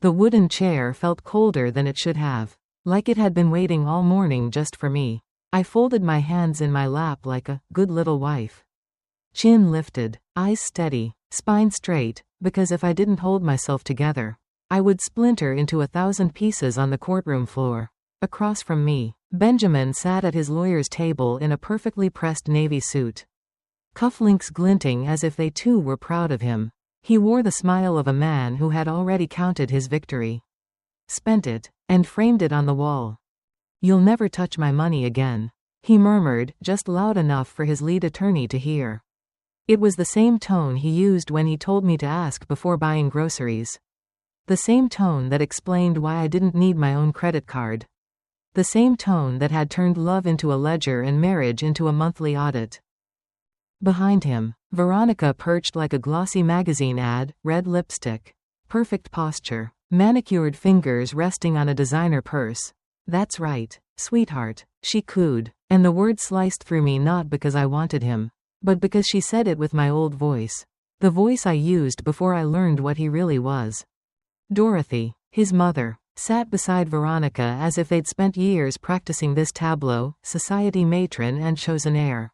The wooden chair felt colder than it should have, like it had been waiting all morning just for me. I folded my hands in my lap like a good little wife. Chin lifted, eyes steady, spine straight, because if I didn't hold myself together, I would splinter into 1,000 pieces on the courtroom floor. Across from me, Benjamin sat at his lawyer's table in a perfectly pressed navy suit, cufflinks glinting as if they too were proud of him. He wore the smile of a man who had already counted his victory, spent it, and framed it on the wall. "You'll never touch my money again," he murmured, just loud enough for his lead attorney to hear. It was the same tone he used when he told me to ask before buying groceries. The same tone that explained why I didn't need my own credit card. The same tone that had turned love into a ledger and marriage into a monthly audit. Behind him, Veronica perched like a glossy magazine ad, red lipstick, perfect posture, manicured fingers resting on a designer purse. "That's right, sweetheart," she cooed, and the word sliced through me not because I wanted him, but because she said it with my old voice. The voice I used before I learned what he really was. Dorothy, his mother, sat beside Veronica as if they'd spent years practicing this tableau, society matron and chosen heir.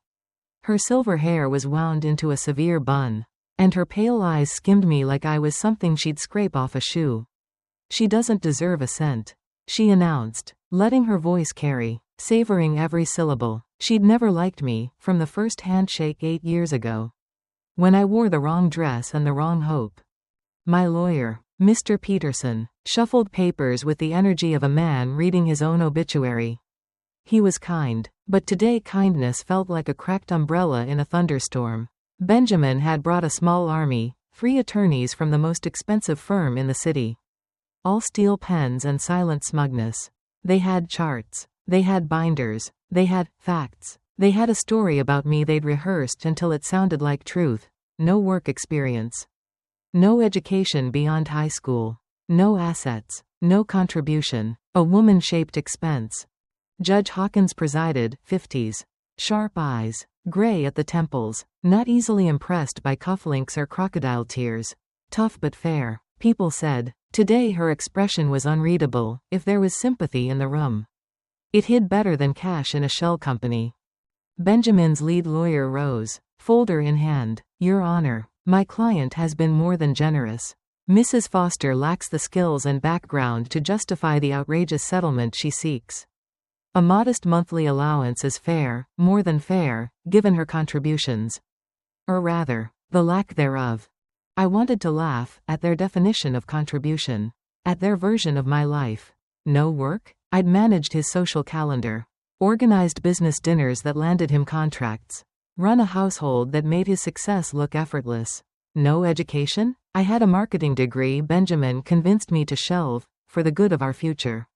Her silver hair was wound into a severe bun, and her pale eyes skimmed me like I was something she'd scrape off a shoe. "She doesn't deserve a cent," she announced, letting her voice carry, savoring every syllable. She'd never liked me, from the first handshake 8 years ago, when I wore the wrong dress and the wrong hope. My lawyer, Mr. Peterson, shuffled papers with the energy of a man reading his own obituary. He was kind, but today kindness felt like a cracked umbrella in a thunderstorm. Benjamin had brought a small army, 3 attorneys from the most expensive firm in the city. All steel pens and silent smugness. They had charts. They had binders. They had facts. They had a story about me they'd rehearsed until it sounded like truth. No work experience. No education beyond high school. No assets. No contribution. A woman-shaped expense. Judge Hawkins presided, 50s. Sharp eyes. Gray at the temples. Not easily impressed by cufflinks or crocodile tears. Tough but fair, people said. Today her expression was unreadable, if there was sympathy in the room. It hid better than cash in a shell company. Benjamin's lead lawyer rose, folder in hand. "Your Honor, my client has been more than generous. Mrs. Foster lacks the skills and background to justify the outrageous settlement she seeks. A modest monthly allowance is fair, more than fair, given her contributions. Or rather, the lack thereof." I wanted to laugh, at their definition of contribution. At their version of my life. No work? I'd managed his social calendar. Organized business dinners that landed him contracts. Run a household that made his success look effortless. No education? I had a marketing degree Benjamin convinced me to shelve, for the good of our future.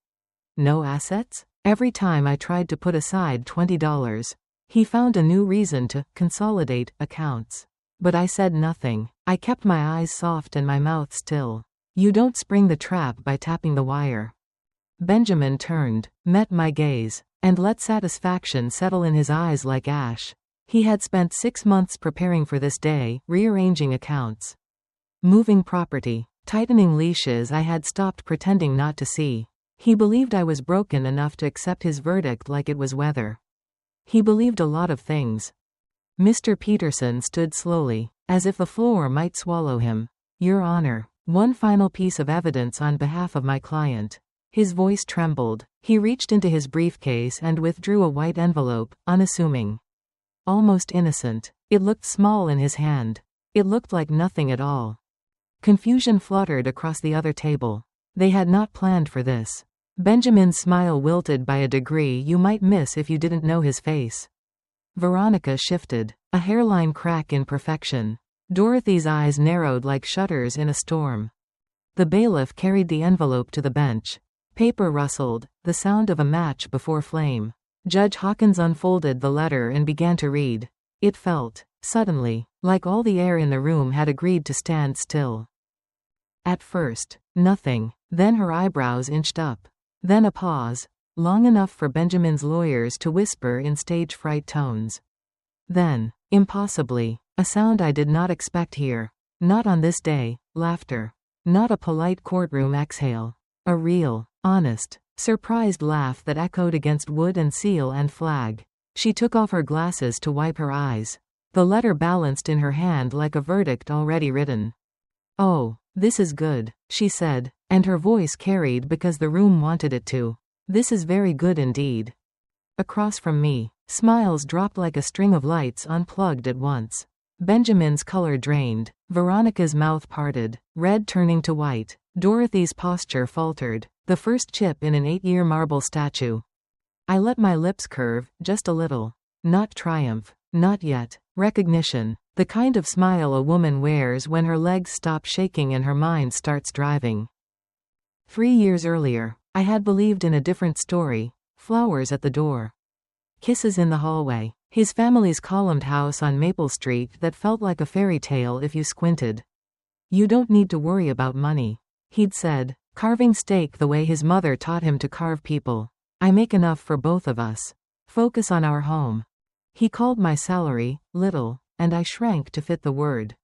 No assets? Every time I tried to put aside $20, he found a new reason to consolidate accounts. But I said nothing. I kept my eyes soft and my mouth still. "You don't spring the trap by tapping the wire." Benjamin turned, met my gaze, and let satisfaction settle in his eyes like ash. He had spent 6 months preparing for this day, rearranging accounts, moving property, tightening leashes I had stopped pretending not to see. He believed I was broken enough to accept his verdict like it was weather. He believed a lot of things. Mr. Peterson stood slowly, as if the floor might swallow him. "Your Honor, one final piece of evidence on behalf of my client." His voice trembled. He reached into his briefcase and withdrew a white envelope, unassuming. Almost innocent. It looked small in his hand. It looked like nothing at all. Confusion fluttered across the other table. They had not planned for this. Benjamin's smile wilted by a degree you might miss if you didn't know his face. Veronica shifted, a hairline crack in perfection. Dorothy's eyes narrowed like shutters in a storm. The bailiff carried the envelope to the bench. Paper rustled, the sound of a match before flame. Judge Hawkins unfolded the letter and began to read. It felt, suddenly, like all the air in the room had agreed to stand still. At first, nothing. Then her eyebrows inched up. Then a pause, long enough for Benjamin's lawyers to whisper in stage fright tones. Then, impossibly, a sound I did not expect here. Not on this day, laughter. Not a polite courtroom exhale. A real, honest, surprised laugh that echoed against wood and seal and flag. She took off her glasses to wipe her eyes. The letter balanced in her hand like a verdict already written. "Oh, this is good," she said, and her voice carried because the room wanted it to. "This is very good indeed." Across from me, smiles dropped like a string of lights unplugged at once. Benjamin's color drained. Veronica's mouth parted, red turning to white. Dorothy's posture faltered, the first chip in an 8-year marble statue. I let my lips curve, just a little. Not triumph. Not yet. Recognition. The kind of smile a woman wears when her legs stop shaking and her mind starts driving. 3 years earlier, I had believed in a different story. Flowers at the door. Kisses in the hallway. His family's columned house on Maple Street that felt like a fairy tale if you squinted. "You don't need to worry about money," he'd said, carving steak the way his mother taught him to carve people. "I make enough for both of us. Focus on our home." He called my salary little, and I shrank to fit the word.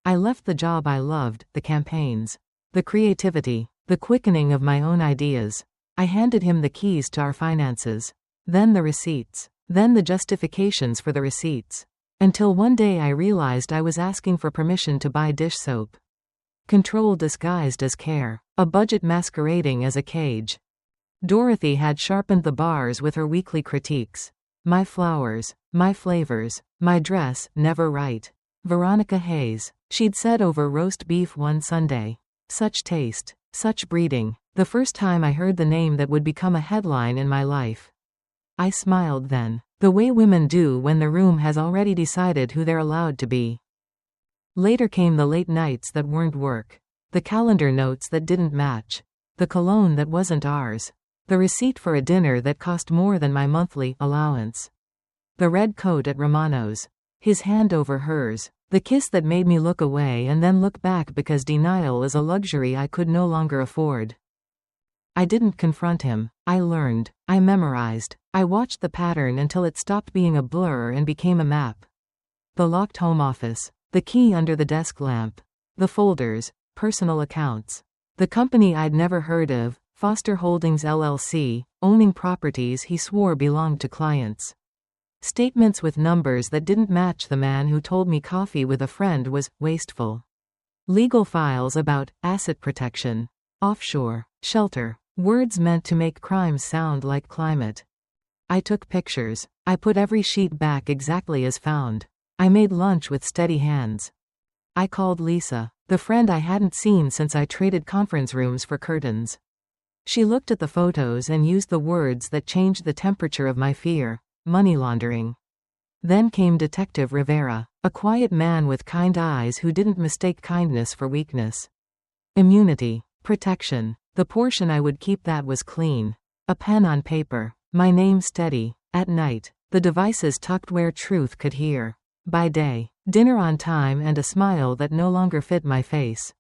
I left the job I loved, the campaigns, the creativity, the quickening of my own ideas. I handed him the keys to our finances. Then the receipts. Then the justifications for the receipts. Until one day I realized I was asking for permission to buy dish soap. Control disguised as care. A budget masquerading as a cage. Dorothy had sharpened the bars with her weekly critiques. My flowers, my flavors, my dress, never right. Veronica Hayes, she'd said over roast beef one Sunday. Such taste, such breeding. The first time I heard the name that would become a headline in my life. I smiled then, the way women do when the room has already decided who they're allowed to be. Later came the late nights that weren't work. The calendar notes that didn't match. The cologne that wasn't ours. The receipt for a dinner that cost more than my monthly allowance. The red coat at Romano's. His hand over hers. The kiss that made me look away and then look back because denial is a luxury I could no longer afford. I didn't confront him. I learned. I memorized. I watched the pattern until it stopped being a blur and became a map. The locked home office. The key under the desk lamp. The folders. Personal accounts. The company I'd never heard of, Foster Holdings LLC, owning properties he swore belonged to clients. Statements with numbers that didn't match the man who told me coffee with a friend was wasteful. Legal files about asset protection. Offshore. Shelter. Words meant to make crimes sound like climate. I took pictures. I put every sheet back exactly as found. I made lunch with steady hands. I called Lisa, the friend I hadn't seen since I traded conference rooms for curtains. She looked at the photos and used the words that changed the temperature of my fear: money laundering. Then came Detective Rivera, a quiet man with kind eyes who didn't mistake kindness for weakness. Immunity. Protection. The portion I would keep that was clean. A pen on paper. My name steady. At night. The devices tucked where truth could hear. By day. Dinner on time and a smile that no longer fit my face.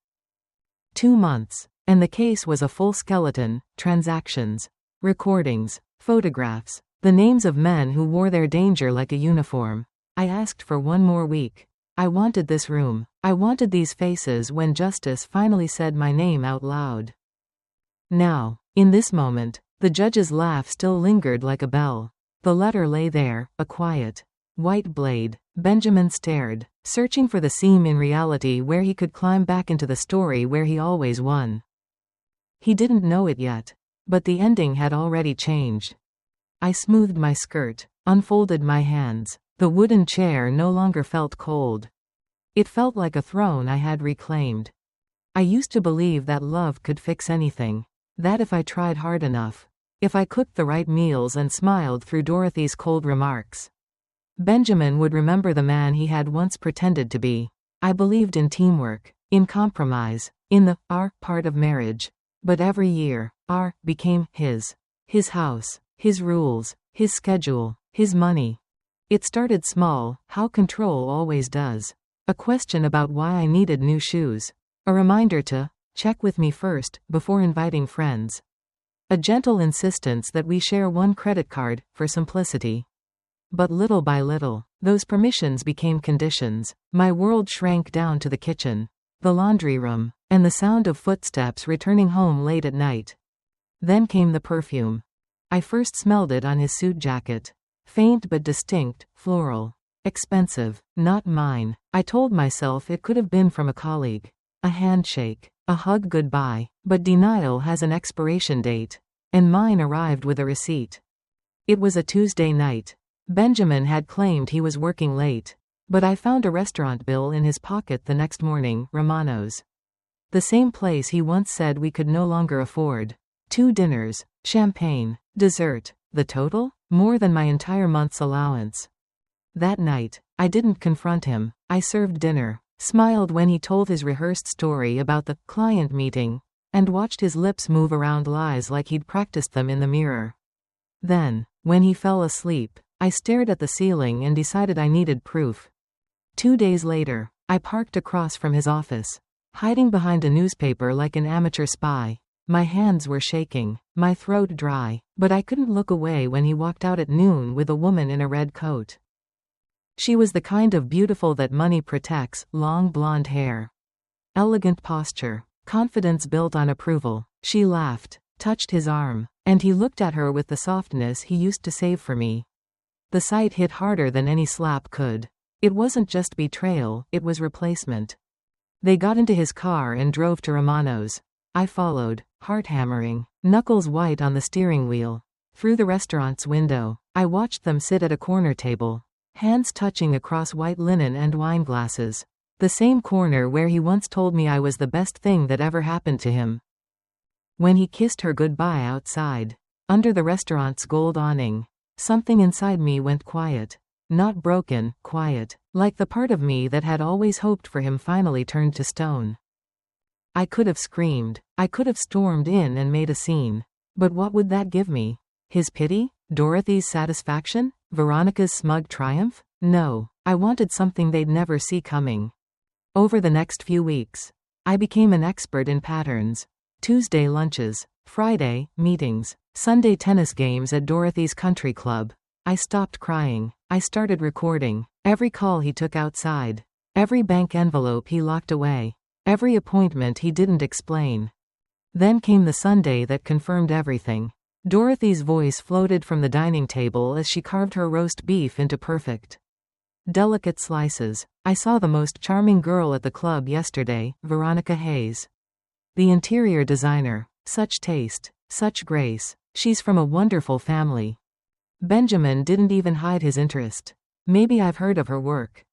2 months. And the case was a full skeleton. Transactions. Recordings. Photographs. The names of men who wore their danger like a uniform. I asked for 1 more week. I wanted this room. I wanted these faces when justice finally said my name out loud. Now, in this moment, the judge's laugh still lingered like a bell. The letter lay there, a quiet, white blade. Benjamin stared, searching for the seam in reality where he could climb back into the story where he always won. He didn't know it yet, but the ending had already changed. I smoothed my skirt, unfolded my hands. The wooden chair no longer felt cold. It felt like a throne I had reclaimed. I used to believe that love could fix anything. That if I tried hard enough. If I cooked the right meals and smiled through Dorothy's cold remarks. Benjamin would remember the man he had once pretended to be. I believed in teamwork, in compromise, in the our part of marriage. But every year, our became his. His house, his rules, his schedule, his money. It started small, how control always does. A question about why I needed new shoes. A reminder to check with me first, before inviting friends. A gentle insistence that we share one credit card, for simplicity. But little by little, those permissions became conditions. My world shrank down to the kitchen. the laundry room, and the sound of footsteps returning home late at night. Then came the perfume. I first smelled it on his suit jacket. Faint but distinct, floral. Expensive, not mine. I told myself it could have been from a colleague. A handshake, a hug goodbye, but denial has an expiration date. And mine arrived with a receipt. It was a Tuesday night. Benjamin had claimed he was working late. But I found a restaurant bill in his pocket the next morning, Romano's. The same place he once said we could no longer afford. 2 dinners, champagne, dessert. The total? More than my entire month's allowance. That night, I didn't confront him. I served dinner, smiled when he told his rehearsed story about the client meeting, and watched his lips move around lies like he'd practiced them in the mirror. Then, when he fell asleep, I stared at the ceiling and decided I needed proof. 2 days later, I parked across from his office, hiding behind a newspaper like an amateur spy. My hands were shaking, my throat dry, but I couldn't look away when he walked out at noon with a woman in a red coat. She was the kind of beautiful that money protects, long blonde hair. Elegant posture, confidence built on approval. She laughed, touched his arm, and he looked at her with the softness he used to save for me. The sight hit harder than any slap could. It wasn't just betrayal, it was replacement. They got into his car and drove to Romano's. I followed, heart hammering, knuckles white on the steering wheel. Through the restaurant's window, I watched them sit at a corner table, hands touching across white linen and wine glasses. The same corner where he once told me I was the best thing that ever happened to him. When he kissed her goodbye outside, under the restaurant's gold awning, something inside me went quiet. Not broken, quiet, like the part of me that had always hoped for him finally turned to stone. I could have screamed, I could have stormed in and made a scene. But what would that give me? His pity? Dorothy's satisfaction? Veronica's smug triumph? No, I wanted something they'd never see coming. Over the next few weeks, I became an expert in patterns. Tuesday lunches, Friday meetings, Sunday tennis games at Dorothy's country club. I stopped crying. I started recording every call he took outside, every bank envelope he locked away, every appointment he didn't explain. Then came the Sunday that confirmed everything. Dorothy's voice floated from the dining table as she carved her roast beef into perfect, delicate slices. I saw the most charming girl at the club yesterday, Veronica Hayes. The interior designer. Such taste, such grace. She's from a wonderful family. Benjamin didn't even hide his interest. Maybe I've heard of her work.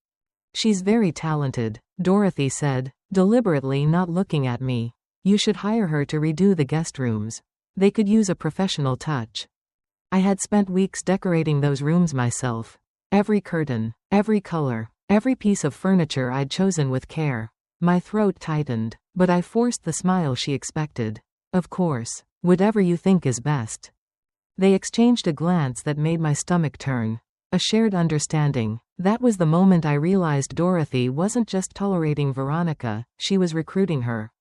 She's very talented, Dorothy said, deliberately not looking at me. You should hire her to redo the guest rooms. They could use a professional touch. I had spent weeks decorating those rooms myself. Every curtain, every color, every piece of furniture I'd chosen with care. My throat tightened, but I forced the smile she expected. Of course, whatever you think is best. They exchanged a glance that made my stomach turn. A shared understanding. That was the moment I realized Dorothy wasn't just tolerating Veronica, she was recruiting her.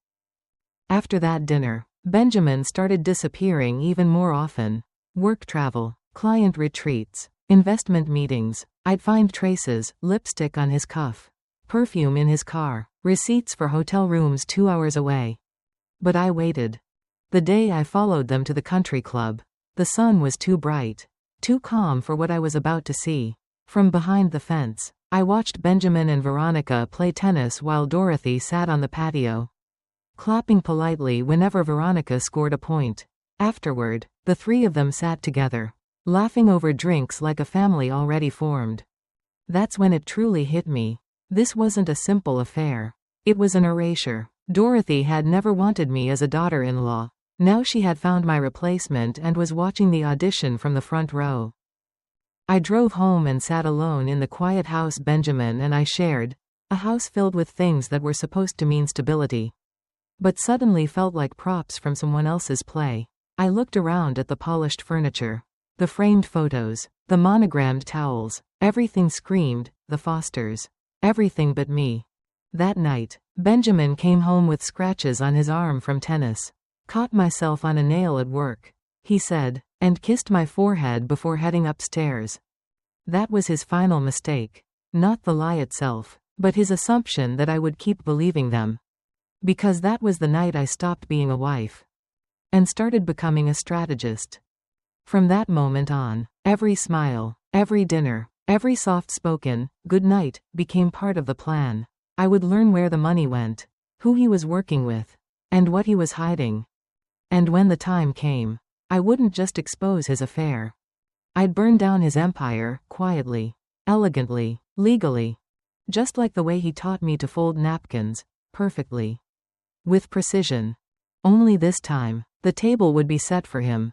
After that dinner, Benjamin started disappearing even more often. Work travel, client retreats, investment meetings. I'd find traces, lipstick on his cuff, perfume in his car, receipts for hotel rooms 2 hours away. But I waited. The day I followed them to the country club, the sun was too bright, too calm for what I was about to see. From behind the fence, I watched Benjamin and Veronica play tennis while Dorothy sat on the patio, clapping politely whenever Veronica scored a point. Afterward, the 3 of them sat together, laughing over drinks like a family already formed. That's when it truly hit me. This wasn't a simple affair. It was an erasure. Dorothy had never wanted me as a daughter-in-law. Now she had found my replacement and was watching the audition from the front row. I drove home and sat alone in the quiet house Benjamin and I shared, a house filled with things that were supposed to mean stability, but suddenly felt like props from someone else's play. I looked around at the polished furniture, the framed photos, the monogrammed towels. Everything screamed, the Fosters. Everything but me. That night, Benjamin came home with scratches on his arm from tennis. Caught myself on a nail at work, he said, and kissed my forehead before heading upstairs. That was his final mistake. Not the lie itself, but his assumption that I would keep believing them. Because that was the night I stopped being a wife and started becoming a strategist. From that moment on, every smile, every dinner, every soft-spoken good night became part of the plan. I would learn where the money went, who he was working with, and what he was hiding. And when the time came, I wouldn't just expose his affair. I'd burn down his empire, quietly, elegantly, legally. Just like the way he taught me to fold napkins, perfectly. With precision. Only this time, the table would be set for him.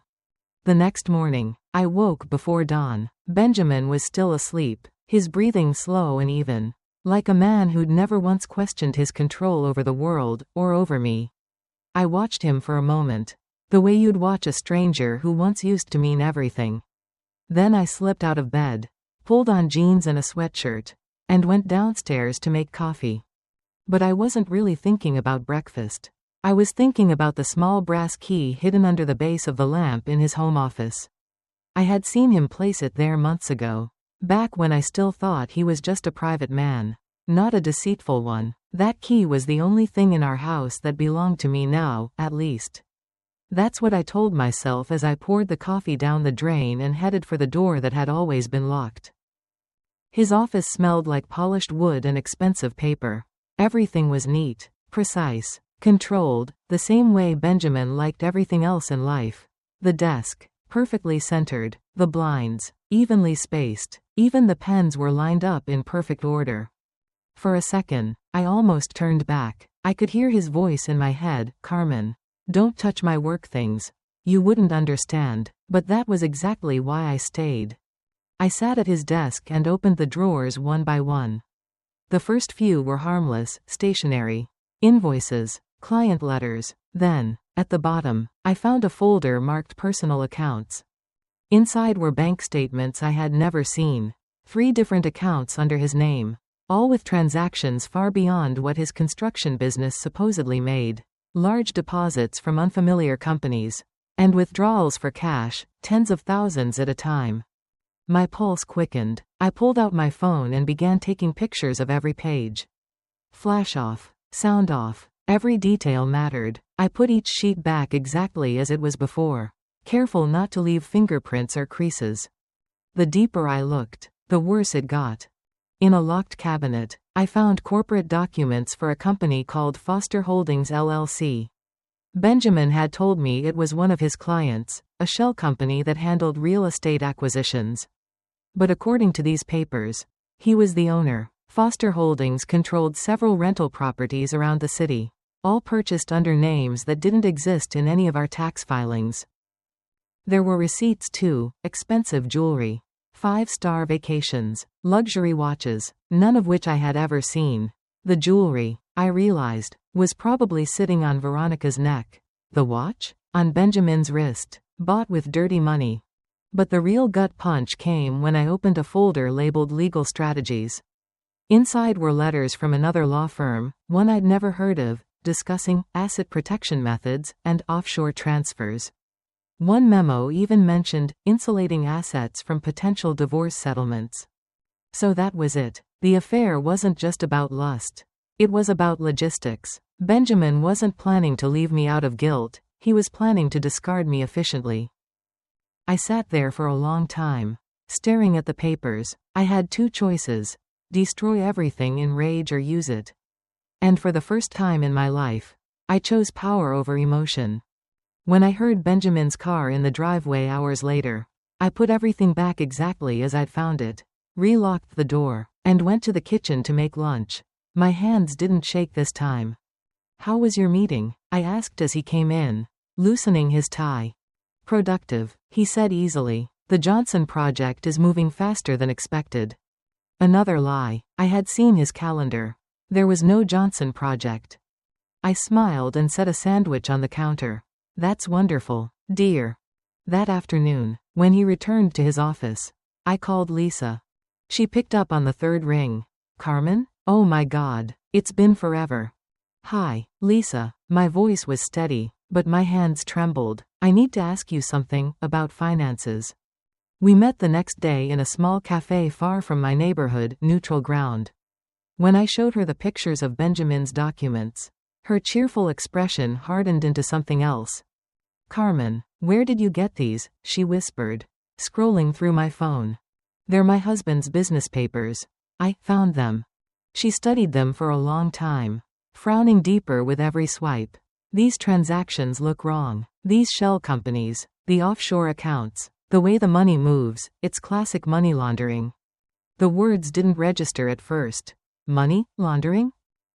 The next morning, I woke before dawn. Benjamin was still asleep, his breathing slow and even, like a man who'd never once questioned his control over the world, or over me. I watched him for a moment, the way you'd watch a stranger who once used to mean everything. Then I slipped out of bed, pulled on jeans and a sweatshirt, and went downstairs to make coffee. But I wasn't really thinking about breakfast. I was thinking about the small brass key hidden under the base of the lamp in his home office. I had seen him place it there months ago, back when I still thought he was just a private man, not a deceitful one. That key was the only thing in our house that belonged to me now, at least. That's what I told myself as I poured the coffee down the drain and headed for the door that had always been locked. His office smelled like polished wood and expensive paper. Everything was neat, precise, controlled, the same way Benjamin liked everything else in life. The desk, perfectly centered, the blinds, evenly spaced, even the pens were lined up in perfect order. For a second, I almost turned back. I could hear his voice in my head, "Carmen, don't touch my work things. You wouldn't understand." But that was exactly why I stayed. I sat at his desk and opened the drawers one by one. The first few were harmless, stationery, invoices, client letters. Then, at the bottom, I found a folder marked personal accounts. Inside were bank statements I had never seen. 3 different accounts under his name, all with transactions far beyond what his construction business supposedly made. Large deposits from unfamiliar companies, and withdrawals for cash, tens of thousands at a time. My pulse quickened. I pulled out my phone and began taking pictures of every page. Flash off, sound off, every detail mattered. I put each sheet back exactly as it was before, careful not to leave fingerprints or creases. The deeper I looked, the worse it got. In a locked cabinet, I found corporate documents for a company called Foster Holdings LLC. Benjamin had told me it was one of his clients, a shell company that handled real estate acquisitions. But according to these papers, he was the owner. Foster Holdings controlled several rental properties around the city, all purchased under names that didn't exist in any of our tax filings. There were receipts too, expensive jewelry, 5-star vacations, luxury watches, none of which I had ever seen. The jewelry, I realized, was probably sitting on Veronica's neck. The watch? On Benjamin's wrist, bought with dirty money. But the real gut punch came when I opened a folder labeled Legal Strategies. Inside were letters from another law firm, one I'd never heard of, discussing asset protection methods and offshore transfers. One memo even mentioned insulating assets from potential divorce settlements. So that was it. The affair wasn't just about lust. It was about logistics. Benjamin wasn't planning to leave me out of guilt, he was planning to discard me efficiently. I sat there for a long time, staring at the papers. I had 2 choices: destroy everything in rage or use it. And for the first time in my life, I chose power over emotion. When I heard Benjamin's car in the driveway hours later, I put everything back exactly as I'd found it, relocked the door, and went to the kitchen to make lunch. My hands didn't shake this time. "How was your meeting?" I asked as he came in, loosening his tie. "Productive," he said easily. "The Johnson project is moving faster than expected." Another lie. I had seen his calendar. There was no Johnson project. I smiled and set a sandwich on the counter. "That's wonderful, dear." That afternoon, when he returned to his office, I called Lisa. She picked up on the 3rd ring. "Carmen? Oh my God, it's been forever." "Hi, Lisa." My voice was steady, but my hands trembled. "I need to ask you something about finances." We met the next day in a small cafe far from my neighborhood, neutral ground. When I showed her the pictures of Benjamin's documents, Her cheerful expression hardened into something else. Carmen, where did you get these? She whispered, scrolling through my phone. They're my husband's business papers. I found them. She studied them for a long time, frowning deeper with every swipe. These transactions look wrong. These shell companies, the offshore accounts, the way the money moves, it's classic money laundering. The words didn't register at first. Money laundering?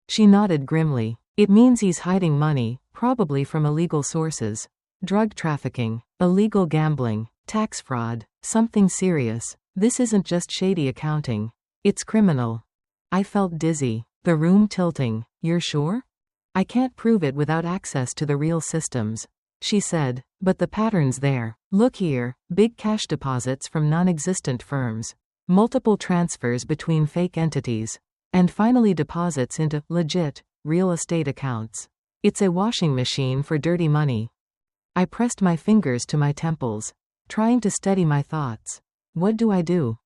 She nodded grimly. It means he's hiding money, probably from illegal sources. Drug trafficking, illegal gambling, tax fraud, something serious. This isn't just shady accounting. It's criminal. I felt dizzy, the room tilting. You're sure? I can't prove it without access to the real systems, she said, but the pattern's there. Look here, big cash deposits from non-existent firms, multiple transfers between fake entities, and finally deposits into legit, real estate accounts. It's a washing machine for dirty money. I pressed my fingers to my temples, trying to steady my thoughts. What do I do?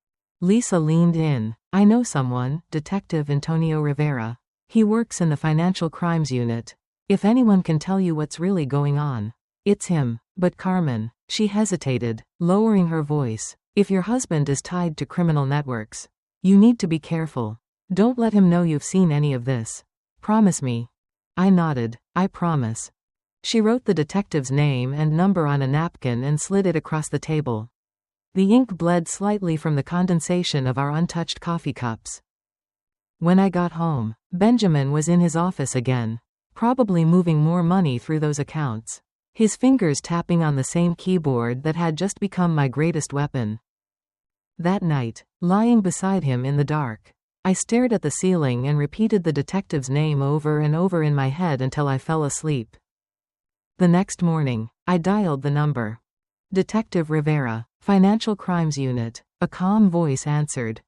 Lisa leaned in. I know someone, Detective Antonio Rivera. He works in the financial crimes unit. If anyone can tell you what's really going on, it's him. But Carmen, she hesitated, lowering her voice. If your husband is tied to criminal networks, you need to be careful. Don't let him know you've seen any of this. Promise me. I nodded. I promise. She wrote the detective's name and number on a napkin and slid it across the table. The ink bled slightly from the condensation of our untouched coffee cups. When I got home, Benjamin was in his office again, probably moving more money through those accounts, his fingers tapping on the same keyboard that had just become my greatest weapon. That night, lying beside him in the dark, I stared at the ceiling and repeated the detective's name over and over in my head until I fell asleep. The next morning, I dialed the number. Detective Rivera, Financial Crimes Unit. A calm voice answered.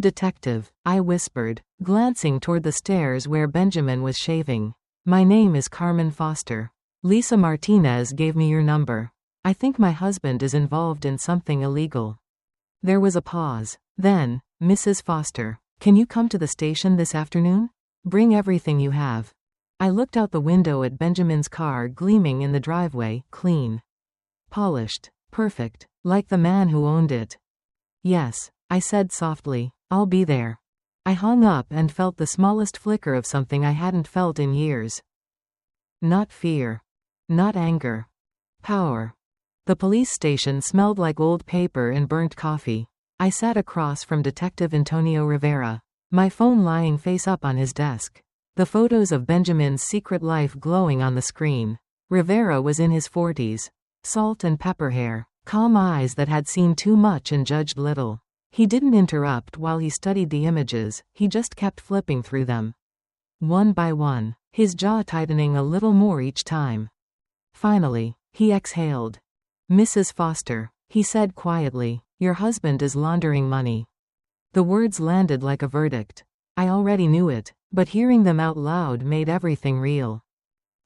Detective, I whispered, glancing toward the stairs where Benjamin was shaving. My name is Carmen Foster. Lisa Martinez gave me your number. I think my husband is involved in something illegal. There was a pause. Then, Mrs. Foster, can you come to the station this afternoon? Bring everything you have. I looked out the window at Benjamin's car gleaming in the driveway, clean, polished, perfect, like the man who owned it. Yes, I said softly. I'll be there. I hung up and felt the smallest flicker of something I hadn't felt in years. Not fear. Not anger. Power. The police station smelled like old paper and burnt coffee. I sat across from Detective Antonio Rivera, my phone lying face up on his desk. The photos of Benjamin's secret life glowing on the screen. Rivera was in his 40s. Salt and pepper hair. Calm eyes that had seen too much and judged little. He didn't interrupt while he studied the images, he just kept flipping through them. One by one, his jaw tightening a little more each time. Finally, he exhaled. Mrs. Foster, he said quietly, your husband is laundering money. The words landed like a verdict. I already knew it, but hearing them out loud made everything real.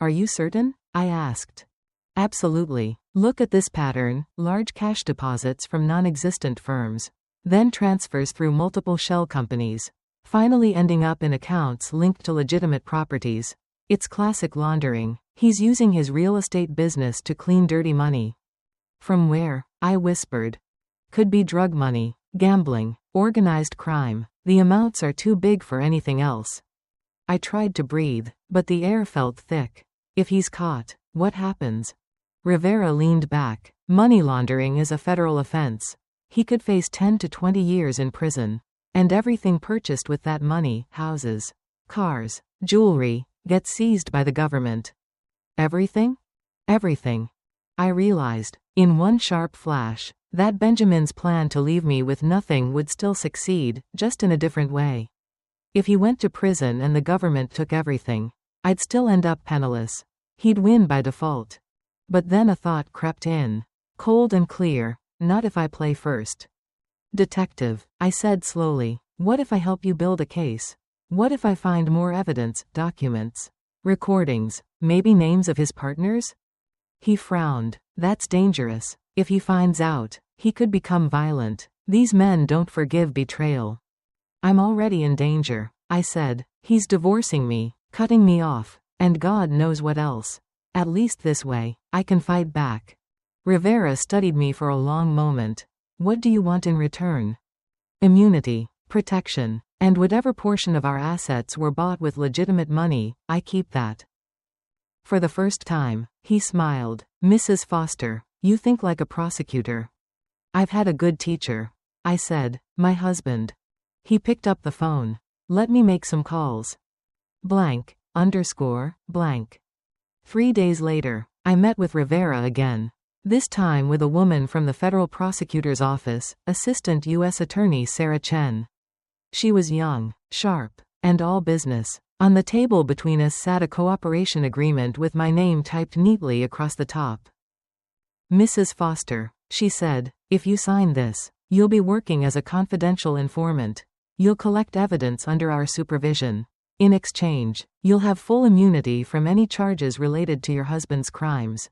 Are you certain? I asked. Absolutely. Look at this pattern, large cash deposits from non-existent firms. Then transfers through multiple shell companies, finally ending up in accounts linked to legitimate properties. It's classic laundering. He's using his real estate business to clean dirty money. From where? I whispered. Could be drug money, gambling, organized crime. The amounts are too big for anything else. I tried to breathe, but the air felt thick. If he's caught, what happens? Rivera leaned back. Money laundering is a federal offense. He could face 10 to 20 years in prison. And everything purchased with that money, houses, cars, jewelry, gets seized by the government. Everything? Everything. I realized, in one sharp flash, that Benjamin's plan to leave me with nothing would still succeed, just in a different way. If he went to prison and the government took everything, I'd still end up penniless. He'd win by default. But then a thought crept in. Cold and clear. Not if I play first. Detective, I said slowly, what if I help you build a case? What if I find more evidence, documents, recordings, maybe names of his partners? He frowned. That's dangerous. If he finds out, he could become violent. These men don't forgive betrayal. I'm already in danger, I said. He's divorcing me, cutting me off. And God knows what else. At least this way, I can fight back. Rivera studied me for a long moment. What do you want in return? Immunity, protection, and whatever portion of our assets were bought with legitimate money, I keep that. For the first time, he smiled. Mrs. Foster, you think like a prosecutor. I've had a good teacher. I said, my husband. He picked up the phone. Let me make some calls. Blank, _ blank. 3 days later, I met with Rivera again. This time with a woman from the federal prosecutor's office, Assistant U.S. Attorney Sarah Chen. She was young, sharp, and all business. On the table between us sat a cooperation agreement with my name typed neatly across the top. Mrs. Foster, she said, if you sign this, you'll be working as a confidential informant. You'll collect evidence under our supervision. In exchange, you'll have full immunity from any charges related to your husband's crimes.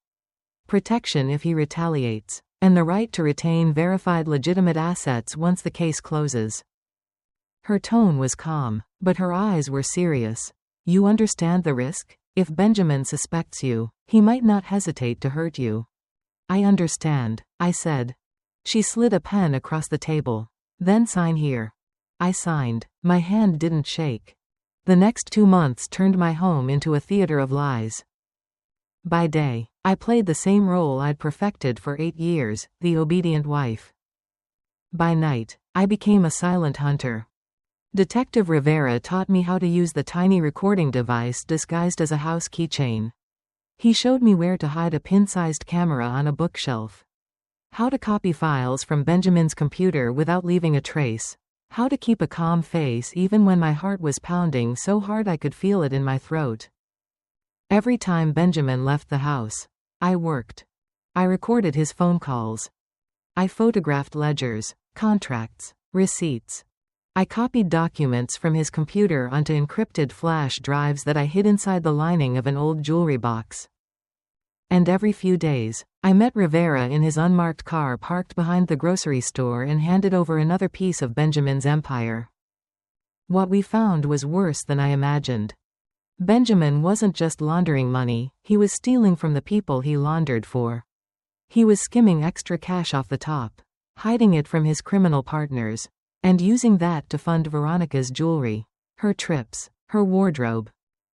Protection if he retaliates, and the right to retain verified legitimate assets once the case closes. Her tone was calm, but her eyes were serious. You understand the risk? If Benjamin suspects you, he might not hesitate to hurt you. I understand, I said. She slid a pen across the table. Then sign here. I signed. My hand didn't shake. The next 2 months turned my home into a theater of lies. By day, I played the same role I'd perfected for 8 years, the obedient wife. By night, I became a silent hunter. Detective Rivera taught me how to use the tiny recording device disguised as a house keychain. He showed me where to hide a pin-sized camera on a bookshelf. How to copy files from Benjamin's computer without leaving a trace. How to keep a calm face even when my heart was pounding so hard I could feel it in my throat. Every time Benjamin left the house, I worked. I recorded his phone calls. I photographed ledgers, contracts, receipts. I copied documents from his computer onto encrypted flash drives that I hid inside the lining of an old jewelry box. And every few days, I met Rivera in his unmarked car parked behind the grocery store and handed over another piece of Benjamin's empire. What we found was worse than I imagined. Benjamin wasn't just laundering money, he was stealing from the people he laundered for. He was skimming extra cash off the top, hiding it from his criminal partners, and using that to fund Veronica's jewelry, her trips, her wardrobe.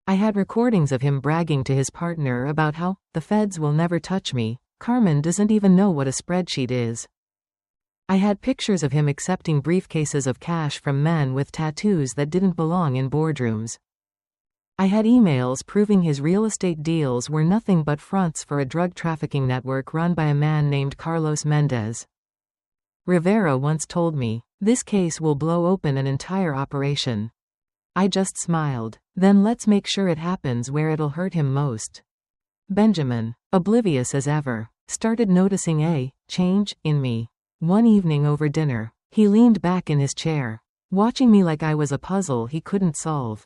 I had recordings of him bragging to his partner about how, the feds will never touch me, Carmen doesn't even know what a spreadsheet is. I had pictures of him accepting briefcases of cash from men with tattoos that didn't belong in boardrooms. I had emails proving his real estate deals were nothing but fronts for a drug trafficking network run by a man named Carlos Mendez. Rivera once told me, this case will blow open an entire operation. I just smiled. Then let's make sure it happens where it'll hurt him most. Benjamin, oblivious as ever, started noticing a change in me. One evening over dinner, he leaned back in his chair, watching me like I was a puzzle he couldn't solve.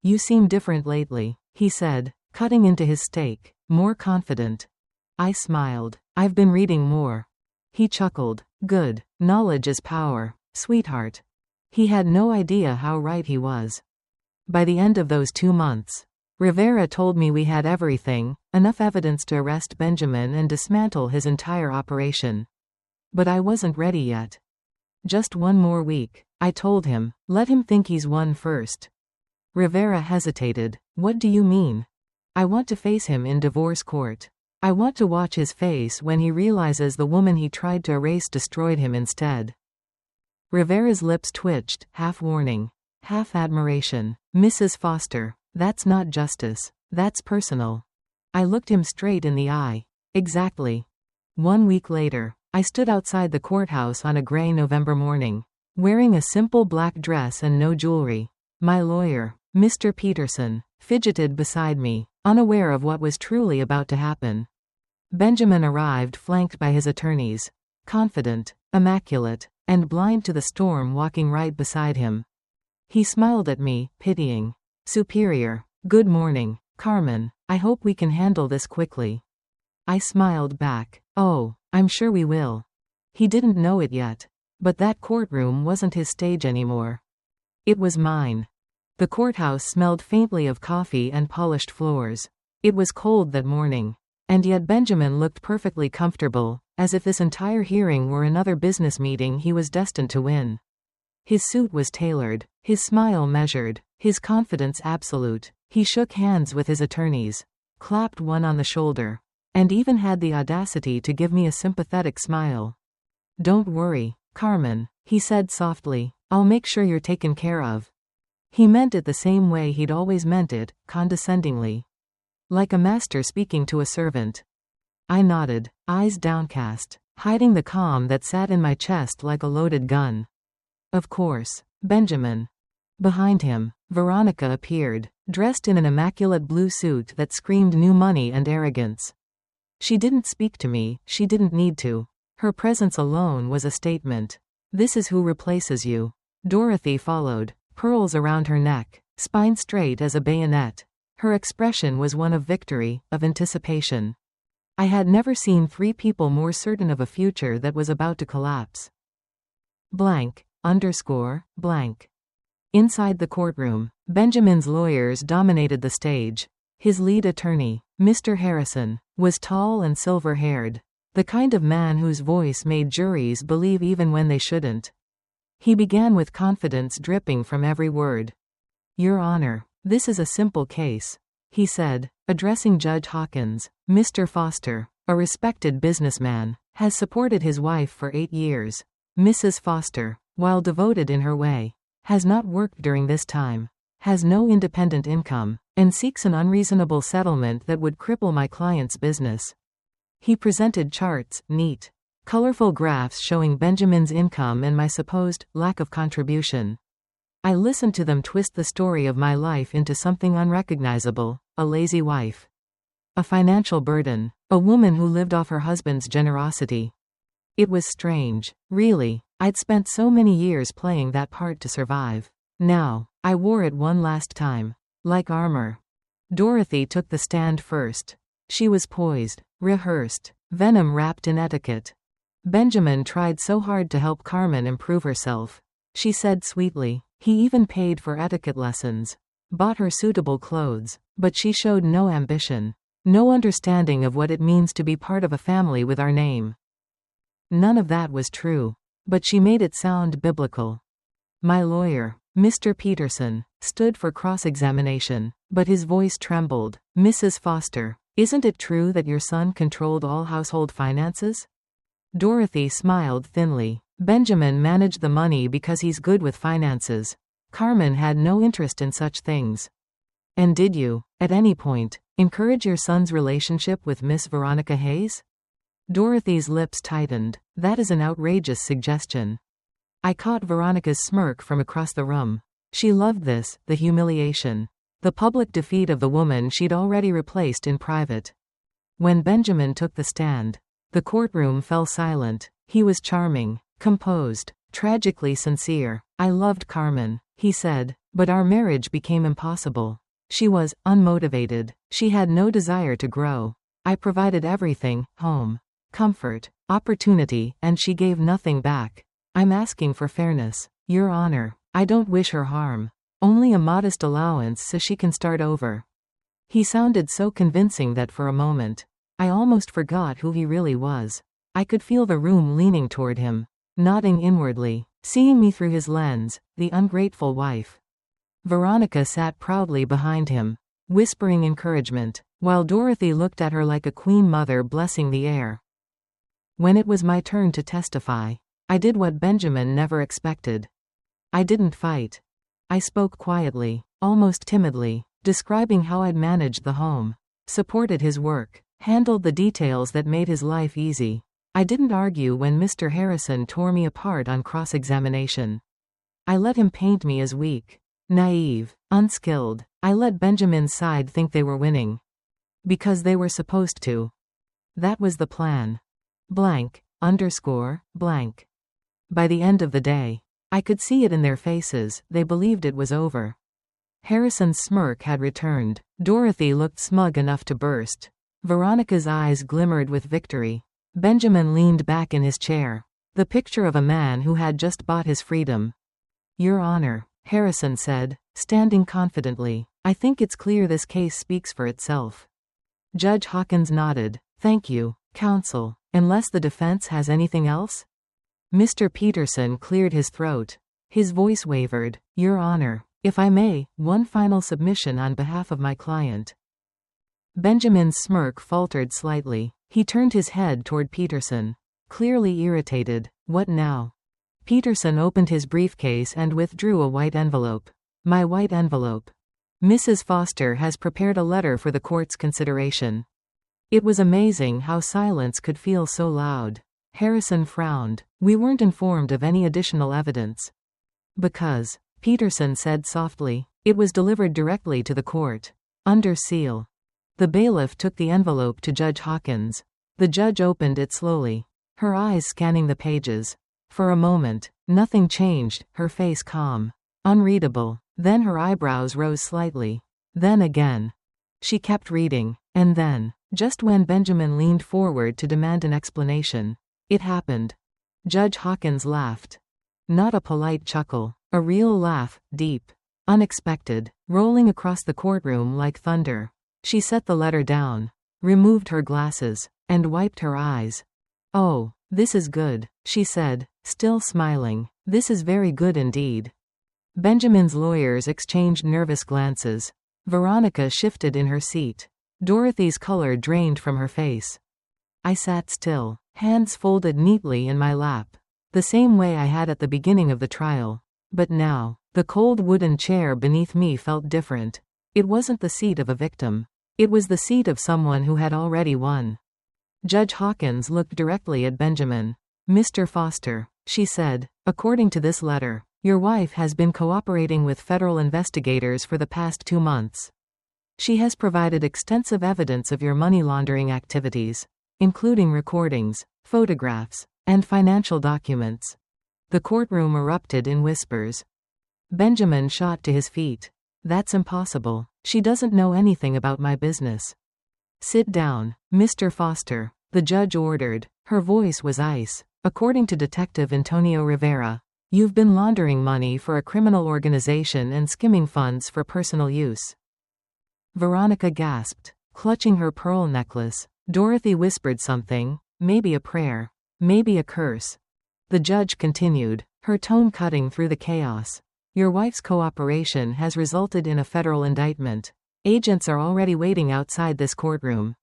You seem different lately, he said, cutting into his steak, more confident. I smiled. I've been reading more. He chuckled. Good. Knowledge is power, sweetheart. He had no idea how right he was. By the end of those 2 months, Rivera told me we had everything, enough evidence to arrest Benjamin and dismantle his entire operation. But I wasn't ready yet. Just 1 more week, I told him. Let him think he's won first. Rivera hesitated. What do you mean? I want to face him in divorce court. I want to watch his face when he realizes the woman he tried to erase destroyed him instead. Rivera's lips twitched, half warning, half admiration. Mrs. Foster, that's not justice. That's personal. I looked him straight in the eye. Exactly. 1 week later, I stood outside the courthouse on a gray November morning, wearing a simple black dress and no jewelry. My lawyer, Mr. Peterson, fidgeted beside me, unaware of what was truly about to happen. Benjamin arrived flanked by his attorneys, confident, immaculate, and blind to the storm walking right beside him. He smiled at me, pitying. Superior. Good morning, Carmen. I hope we can handle this quickly. I smiled back. Oh, I'm sure we will. He didn't know it yet, but that courtroom wasn't his stage anymore. It was mine. The courthouse smelled faintly of coffee and polished floors. It was cold that morning. And yet Benjamin looked perfectly comfortable, as if this entire hearing were another business meeting he was destined to win. His suit was tailored, his smile measured, his confidence absolute. He shook hands with his attorneys, clapped one on the shoulder, and even had the audacity to give me a sympathetic smile. "Don't worry, Carmen," he said softly. "I'll make sure you're taken care of." He meant it the same way he'd always meant it, condescendingly. Like a master speaking to a servant. I nodded, eyes downcast, hiding the calm that sat in my chest like a loaded gun. "Of course, Benjamin." Behind him, Veronica appeared, dressed in an immaculate blue suit that screamed new money and arrogance. She didn't speak to me, she didn't need to. Her presence alone was a statement. "This is who replaces you." Dorothy followed, pearls around her neck, spine straight as a bayonet. Her expression was one of victory, of anticipation. I had never seen three people more certain of a future that was about to collapse. Blank. Blank. Inside the courtroom, Benjamin's lawyers dominated the stage. His lead attorney, Mr. Harrison, was tall and silver-haired, the kind of man whose voice made juries believe even when they shouldn't. He began with confidence dripping from every word. "Your Honor, this is a simple case," he said, addressing Judge Hawkins. "Mr. Foster, a respected businessman, has supported his wife for 8 years. Mrs. Foster, while devoted in her way, has not worked during this time, has no independent income, and seeks an unreasonable settlement that would cripple my client's business." He presented charts, neat, colorful graphs showing Benjamin's income and my supposed lack of contribution. I listened to them twist the story of my life into something unrecognizable: a lazy wife, a financial burden, a woman who lived off her husband's generosity. It was strange, really. I'd spent so many years playing that part to survive. Now, I wore it one last time. Like armor. Dorothy took the stand first. She was poised, rehearsed, venom wrapped in etiquette. "Benjamin tried so hard to help Carmen improve herself," she said sweetly. "He even paid for etiquette lessons, bought her suitable clothes, but she showed no ambition, no understanding of what it means to be part of a family with our name." None of that was true. But she made it sound biblical. My lawyer, Mr. Peterson, stood for cross-examination, but his voice trembled. "Mrs. Foster, isn't it true that your son controlled all household finances?" Dorothy smiled thinly. "Benjamin managed the money because he's good with finances. Carmen had no interest in such things." "And did you, at any point, encourage your son's relationship with Miss Veronica Hayes?" Dorothy's lips tightened. "That is an outrageous suggestion." I caught Veronica's smirk from across the room. She loved this, the humiliation, the public defeat of the woman she'd already replaced in private. When Benjamin took the stand, the courtroom fell silent. He was charming, composed, tragically sincere. "I loved Carmen," he said, "but our marriage became impossible. She was unmotivated. She had no desire to grow. I provided everything: home, comfort, opportunity, and she gave nothing back. I'm asking for fairness, Your Honor. I don't wish her harm. Only a modest allowance so she can start over." He sounded so convincing that for a moment, I almost forgot who he really was. I could feel the room leaning toward him, nodding inwardly, seeing me through his lens, the ungrateful wife. Veronica sat proudly behind him, whispering encouragement, while Dorothy looked at her like a queen mother blessing the air. When it was my turn to testify, I did what Benjamin never expected. I didn't fight. I spoke quietly, almost timidly, describing how I'd managed the home, supported his work, handled the details that made his life easy. I didn't argue when Mr. Harrison tore me apart on cross-examination. I let him paint me as weak, naive, unskilled. I let Benjamin's side think they were winning. Because they were supposed to. That was the plan. Blank. By the end of the day, I could see it in their faces. They believed it was over. Harrison's smirk had returned. Dorothy looked smug enough to burst. Veronica's eyes glimmered with victory. Benjamin leaned back in his chair, the picture of a man who had just bought his freedom. "Your Honor," Harrison said, standing confidently. I think it's clear this case speaks for itself. Judge Hawkins nodded. Thank you, counsel. Unless the defense has anything else? Mr. Peterson cleared his throat. His voice wavered. Your Honor, if I may, one final submission on behalf of my client. Benjamin's smirk faltered slightly. He turned his head toward Peterson, clearly irritated. What now? Peterson opened his briefcase and withdrew a white envelope. My white envelope. Mrs. Foster has prepared a letter for the court's consideration. It was amazing how silence could feel so loud. Harrison frowned. We weren't informed of any additional evidence. Because, Peterson said softly, it was delivered directly to the court. Under seal. The bailiff took the envelope to Judge Hawkins. The judge opened it slowly, her eyes scanning the pages. For a moment, nothing changed, her face calm. Unreadable. Then her eyebrows rose slightly. Then again. She kept reading. And then, just when Benjamin leaned forward to demand an explanation, it happened. Judge Hawkins laughed. Not a polite chuckle. A real laugh, deep. Unexpected, rolling across the courtroom like thunder. She set the letter down, removed her glasses, and wiped her eyes. Oh, this is good, she said, still smiling. This is very good indeed. Benjamin's lawyers exchanged nervous glances. Veronica shifted in her seat. Dorothy's color drained from her face. I sat still, hands folded neatly in my lap, the same way I had at the beginning of the trial. But now, the cold wooden chair beneath me felt different. It wasn't the seat of a victim. It was the seat of someone who had already won. Judge Hawkins looked directly at Benjamin. Mr. Foster, she said, according to this letter, your wife has been cooperating with federal investigators for the past 2 months. She has provided extensive evidence of your money laundering activities, including recordings, photographs, and financial documents. The courtroom erupted in whispers. Benjamin shot to his feet. That's impossible. She doesn't know anything about my business. Sit down, Mr. Foster, the judge ordered. Her voice was ice. According to Detective Antonio Rivera, you've been laundering money for a criminal organization and skimming funds for personal use. Veronica gasped, clutching her pearl necklace. Dorothy whispered something, maybe a prayer, maybe a curse. The judge continued, her tone cutting through the chaos. Your wife's cooperation has resulted in a federal indictment. Agents are already waiting outside this courtroom.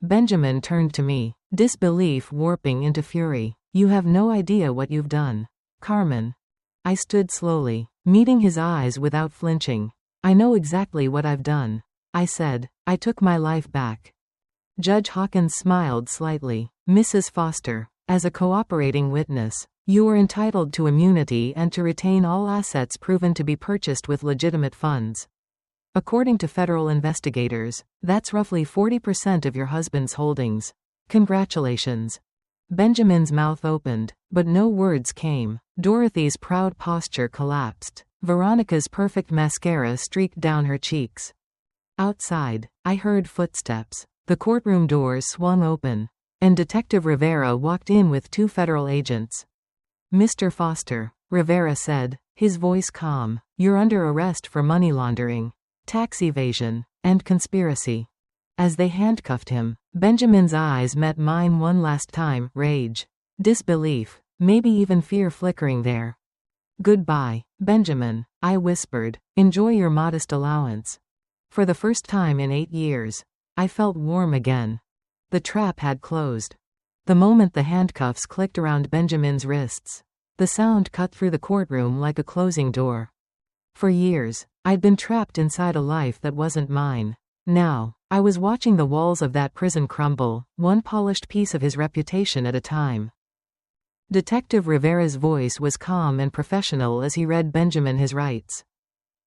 Benjamin turned to me, disbelief warping into fury. You have no idea what you've done. Carmen. I stood slowly, meeting his eyes without flinching. I know exactly what I've done. I said, I took my life back. Judge Hawkins smiled slightly. Mrs. Foster, as a cooperating witness, you are entitled to immunity and to retain all assets proven to be purchased with legitimate funds. According to federal investigators, that's roughly 40% of your husband's holdings. Congratulations. Benjamin's mouth opened, but no words came. Dorothy's proud posture collapsed. Veronica's perfect mascara streaked down her cheeks. Outside, I heard footsteps. The courtroom doors swung open, and Detective Rivera walked in with 2 federal agents. Mr. Foster, Rivera said, his voice calm, you're under arrest for money laundering, tax evasion, and conspiracy. As they handcuffed him, Benjamin's eyes met mine one last time, rage, disbelief, maybe even fear flickering there. Goodbye, Benjamin, I whispered, enjoy your modest allowance. For the first time in 8 years, I felt warm again. The trap had closed. The moment the handcuffs clicked around Benjamin's wrists, the sound cut through the courtroom like a closing door. For years, I'd been trapped inside a life that wasn't mine. Now, I was watching the walls of that prison crumble, one polished piece of his reputation at a time. Detective Rivera's voice was calm and professional as he read Benjamin his rights.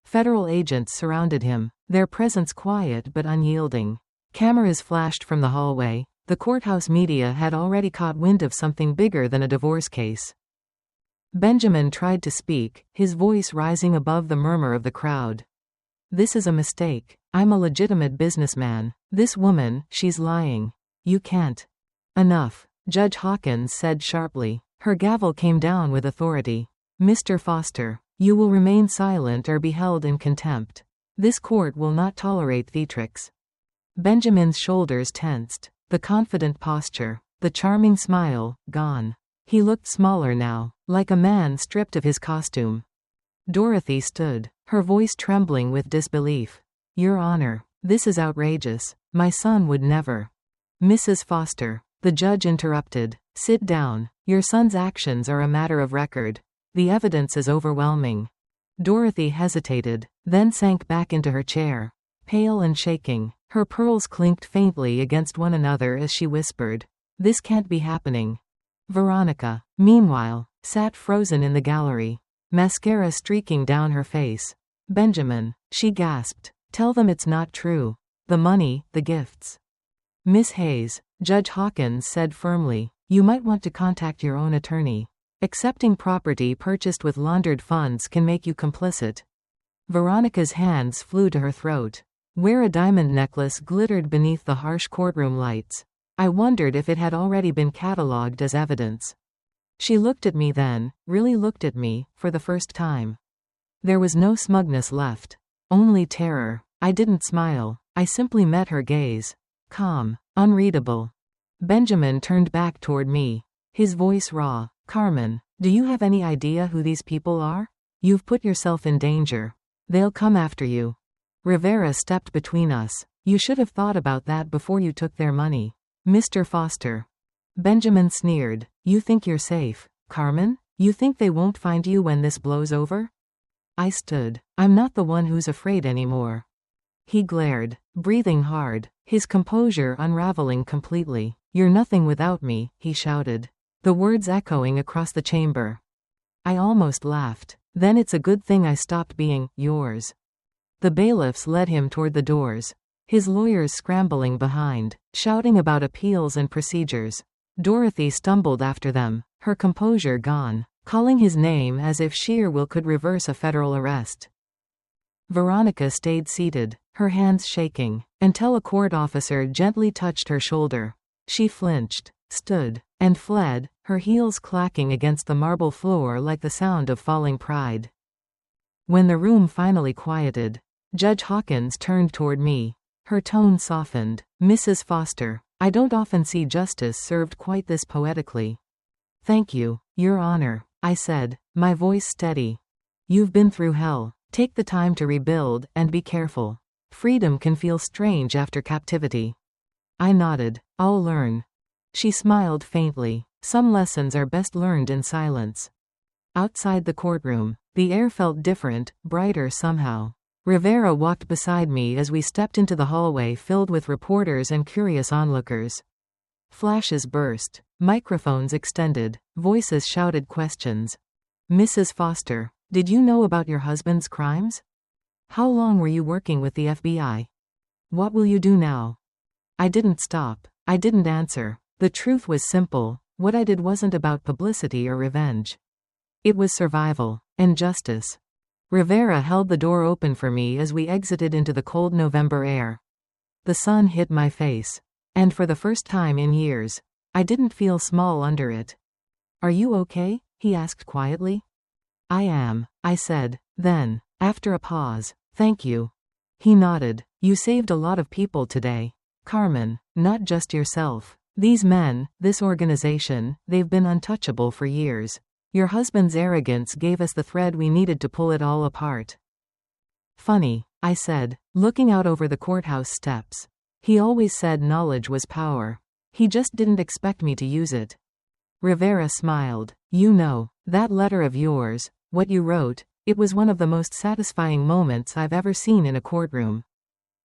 Federal agents surrounded him, their presence quiet but unyielding. Cameras flashed from the hallway. The courthouse media had already caught wind of something bigger than a divorce case. Benjamin tried to speak, his voice rising above the murmur of the crowd. This is a mistake. I'm a legitimate businessman. This woman, she's lying. You can't. Enough, Judge Hawkins said sharply. Her gavel came down with authority. Mr. Foster, You will remain silent or be held in contempt. This court will not tolerate theatrics. Benjamin's shoulders tensed. The confident posture, the charming smile, gone. He looked smaller now, like a man stripped of his costume. Dorothy stood, her voice trembling with disbelief. Your Honor, this is outrageous. My son would never. Mrs. Foster, the judge interrupted. Sit down. Your son's actions are a matter of record. The evidence is overwhelming. Dorothy hesitated, then sank back into her chair, pale and shaking. Her pearls clinked faintly against one another as she whispered, "This can't be happening." Veronica, meanwhile, sat frozen in the gallery, mascara streaking down her face. "Benjamin," she gasped, "tell them it's not true. The money, the gifts." "Miss Hayes," Judge Hawkins said firmly, "you might want to contact your own attorney. Accepting property purchased with laundered funds can make you complicit." Veronica's hands flew to her throat, where a diamond necklace glittered beneath the harsh courtroom lights. I wondered if it had already been catalogued as evidence. She looked at me then, really looked at me, for the first time. There was no smugness left. Only terror. I didn't smile. I simply met her gaze. Calm. Unreadable. Benjamin turned back toward me. His voice raw. "Carmen, do you have any idea who these people are? You've put yourself in danger. They'll come after you." Rivera stepped between us. "You should have thought about that before you took their money. Mr. Foster." Benjamin sneered. "You think you're safe, Carmen? You think they won't find you when this blows over?" I stood. "I'm not the one who's afraid anymore." He glared, breathing hard, his composure unraveling completely. "You're nothing without me," he shouted, the words echoing across the chamber. I almost laughed. "Then it's a good thing I stopped being yours." The bailiffs led him toward the doors, his lawyers scrambling behind, shouting about appeals and procedures. Dorothy stumbled after them, her composure gone, calling his name as if sheer will could reverse a federal arrest. Veronica stayed seated, her hands shaking, until a court officer gently touched her shoulder. She flinched, stood, and fled, her heels clacking against the marble floor like the sound of falling pride. When the room finally quieted, Judge Hawkins turned toward me. Her tone softened. "Mrs. Foster, I don't often see justice served quite this poetically." "Thank you, Your Honor," I said, my voice steady. "You've been through hell. Take the time to rebuild, and be careful. Freedom can feel strange after captivity." I nodded. "I'll learn." She smiled faintly. Some lessons are best learned in silence. Outside the courtroom, the air felt different, brighter somehow. Rivera walked beside me as we stepped into the hallway filled with reporters and curious onlookers. Flashes burst, microphones extended, voices shouted questions. "Mrs. Foster, did you know about your husband's crimes? How long were you working with the FBI? What will you do now?" I didn't stop. I didn't answer. The truth was simple. What I did wasn't about publicity or revenge. It was survival and justice. Rivera held the door open for me as we exited into the cold November air. The sun hit my face, and for the first time in years, I didn't feel small under it. "Are you okay?" he asked quietly. "I am," I said. Then, after a pause, "Thank you." He nodded. "You saved a lot of people today, Carmen, not just yourself. These men, this organization, they've been untouchable for years. Your husband's arrogance gave us the thread we needed to pull it all apart." "Funny," I said, looking out over the courthouse steps. "He always said knowledge was power. He just didn't expect me to use it." Rivera smiled. "You know, that letter of yours, what you wrote, it was one of the most satisfying moments I've ever seen in a courtroom.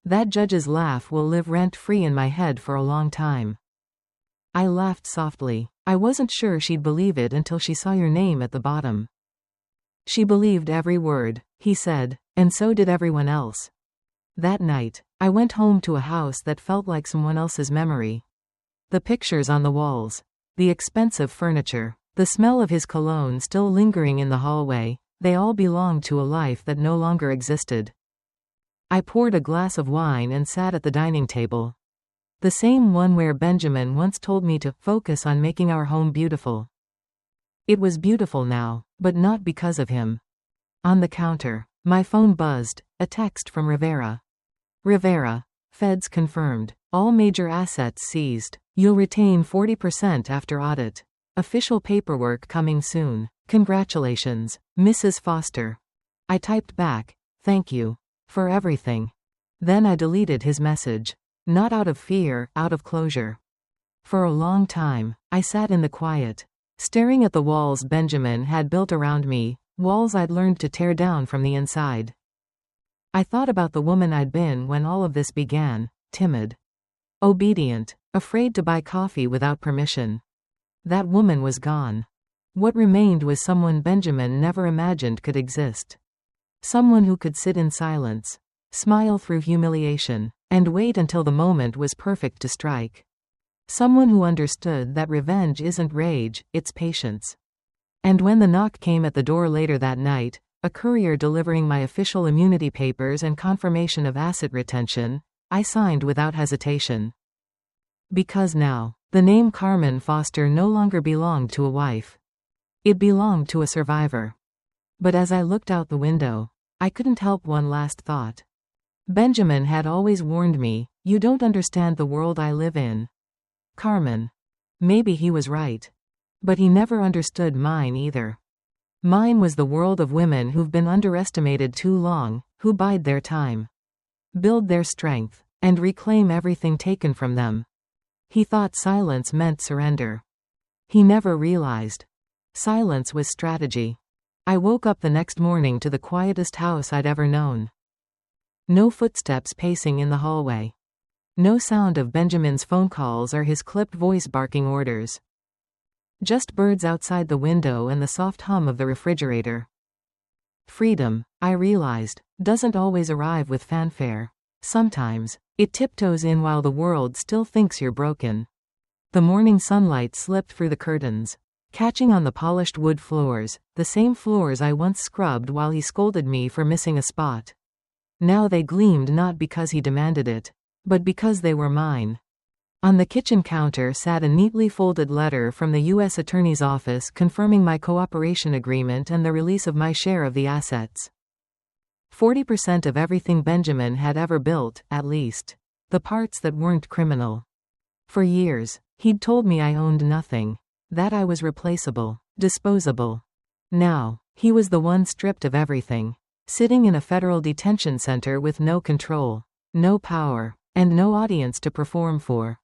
That judge's laugh will live rent-free in my head for a long time." I laughed softly. "I wasn't sure she'd believe it until she saw your name at the bottom." "She believed every word," he said, "and so did everyone else." That night, I went home to a house that felt like someone else's memory. The pictures on the walls, the expensive furniture, the smell of his cologne still lingering in the hallway, they all belonged to a life that no longer existed. I poured a glass of wine and sat at the dining table. The same one where Benjamin once told me to focus on making our home beautiful. It was beautiful now, but not because of him. On the counter. My phone buzzed. A text from Rivera. Rivera. Feds confirmed. All major assets seized. You'll retain 40% after audit. Official paperwork coming soon. Congratulations, Mrs. Foster. I typed back, thank you. For everything. Then I deleted his message. Not out of fear, out of closure. For a long time, I sat in the quiet, staring at the walls Benjamin had built around me, walls I'd learned to tear down from the inside. I thought about the woman I'd been when all of this began, timid, obedient, afraid to buy coffee without permission. That woman was gone. What remained was someone Benjamin never imagined could exist. Someone who could sit in silence, smile through humiliation, and wait until the moment was perfect to strike. Someone who understood that revenge isn't rage, it's patience. And when the knock came at the door later that night, a courier delivering my official immunity papers and confirmation of asset retention, I signed without hesitation. Because now, the name Carmen Foster no longer belonged to a wife. It belonged to a survivor. But as I looked out the window, I couldn't help one last thought. Benjamin had always warned me, you don't understand the world I live in. Carmen. Maybe he was right. But he never understood mine either. Mine was the world of women who've been underestimated too long, who bide their time, build their strength, and reclaim everything taken from them. He thought silence meant surrender. He never realized. Silence was strategy. I woke up the next morning to the quietest house I'd ever known. No footsteps pacing in the hallway. No sound of Benjamin's phone calls or his clipped voice barking orders. Just birds outside the window and the soft hum of the refrigerator. Freedom, I realized, doesn't always arrive with fanfare. Sometimes, it tiptoes in while the world still thinks you're broken. The morning sunlight slipped through the curtains, catching on the polished wood floors, the same floors I once scrubbed while he scolded me for missing a spot. Now they gleamed not because he demanded it, but because they were mine. On the kitchen counter sat a neatly folded letter from the U.S. Attorney's Office confirming my cooperation agreement and the release of my share of the assets. 40% of everything Benjamin had ever built, at least. The parts that weren't criminal. For years, he'd told me I owned nothing. That I was replaceable, disposable. Now, he was the one stripped of everything. Sitting in a federal detention center with no control, no power, and no audience to perform for.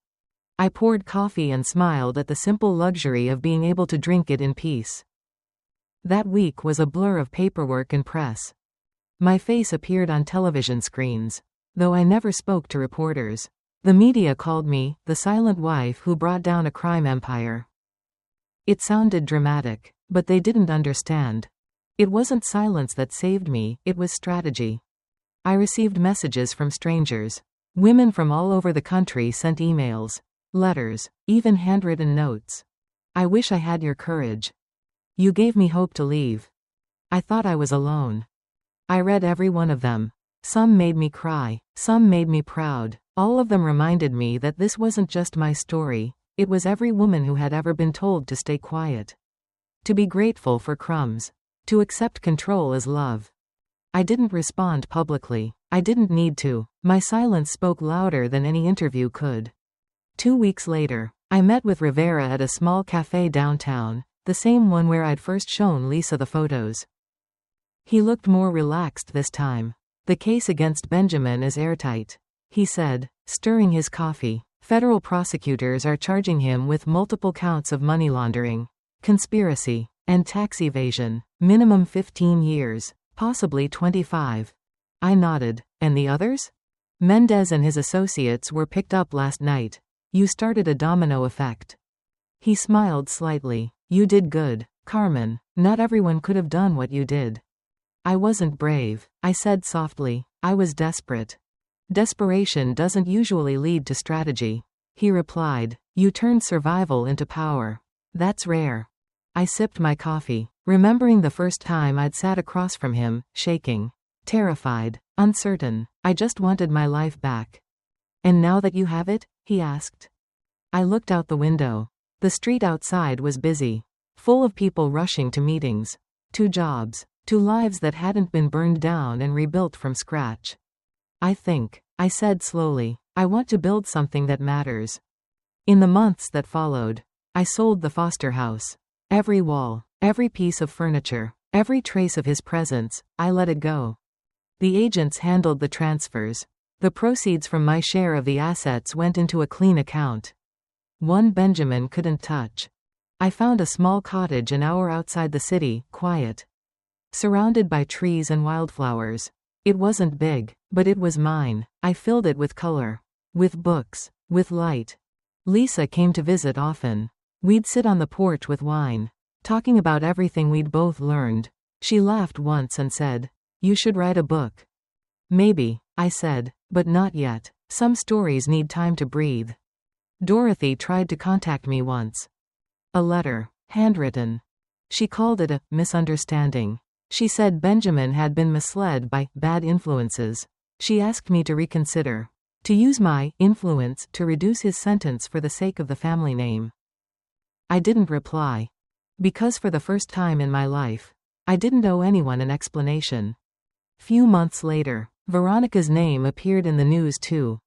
I poured coffee and smiled at the simple luxury of being able to drink it in peace. That week was a blur of paperwork and press. My face appeared on television screens, though I never spoke to reporters. The media called me the silent wife who brought down a crime empire. It sounded dramatic, but they didn't understand. It wasn't silence that saved me, it was strategy. I received messages from strangers. Women from all over the country sent emails, letters, even handwritten notes. I wish I had your courage. You gave me hope to leave. I thought I was alone. I read every one of them. Some made me cry, some made me proud. All of them reminded me that this wasn't just my story. It was every woman who had ever been told to stay quiet. To be grateful for crumbs. To accept control as love. I didn't respond publicly. I didn't need to. My silence spoke louder than any interview could. 2 weeks later, I met with Rivera at a small cafe downtown, the same one where I'd first shown Lisa the photos. He looked more relaxed this time. The case against Benjamin is airtight, he said, stirring his coffee. Federal prosecutors are charging him with multiple counts of money laundering, conspiracy, and tax evasion. Minimum 15 years, possibly 25. I nodded. And the others? Mendez and his associates were picked up last night. You started a domino effect. He smiled slightly. You did good, Carmen. Not everyone could have done what you did. I wasn't brave, I said softly. I was desperate. Desperation doesn't usually lead to strategy. He replied. You turned survival into power. That's rare. I sipped my coffee, remembering the first time I'd sat across from him, shaking, terrified, uncertain. I just wanted my life back. And now that you have it? He asked. I looked out the window. The street outside was busy, full of people rushing to meetings, to jobs, To lives that hadn't been burned down and rebuilt from scratch. I said slowly, I want to build something that matters. In the months that followed, I sold the foster house. Every wall, every piece of furniture, every trace of his presence, I let it go. The agents handled the transfers. The proceeds from my share of the assets went into a clean account. One Benjamin couldn't touch. I found a small cottage an hour outside the city, quiet. Surrounded by trees and wildflowers. It wasn't big, but it was mine. I filled it with color. With books. With light. Lisa came to visit often. We'd sit on the porch with wine. Talking about everything we'd both learned. She laughed once and said, "You should write a book." "Maybe," I said, "but not yet. Some stories need time to breathe." Dorothy tried to contact me once. A letter. Handwritten. She called it a misunderstanding. She said Benjamin had been misled by bad influences. She asked me to reconsider. To use my influence to reduce his sentence for the sake of the family name. I didn't reply. Because for the first time in my life, I didn't owe anyone an explanation. Few months later, Veronica's name appeared in the news too.